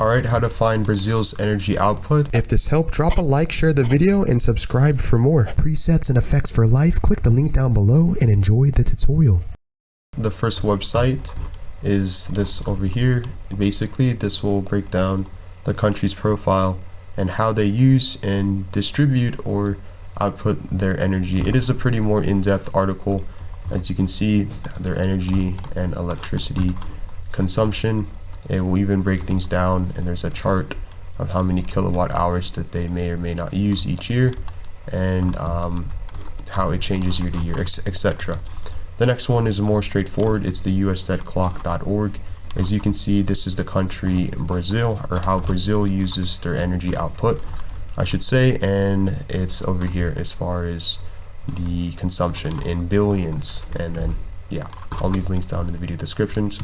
Alright, how to find Brazil's energy output. If this helped, drop a like, share the video, and subscribe for more. Presets and effects for life, click the link down below and enjoy the tutorial. The first website is this over here. Basically, this will break down the country's profile and how they use and distribute or output their energy. It is a pretty more in-depth article. As you can see, their energy and electricity consumption. It will even break things down, and there's a chart of how many kilowatt hours that they may or may not use each year, and how it changes year to year, etc. The next one is more straightforward. It's the us.clock.org. As you can see, this is the country Brazil, or how Brazil uses their energy output, I should say, and it's over here as far as the consumption in billions. And then yeah, I'll leave links down in the video descriptions.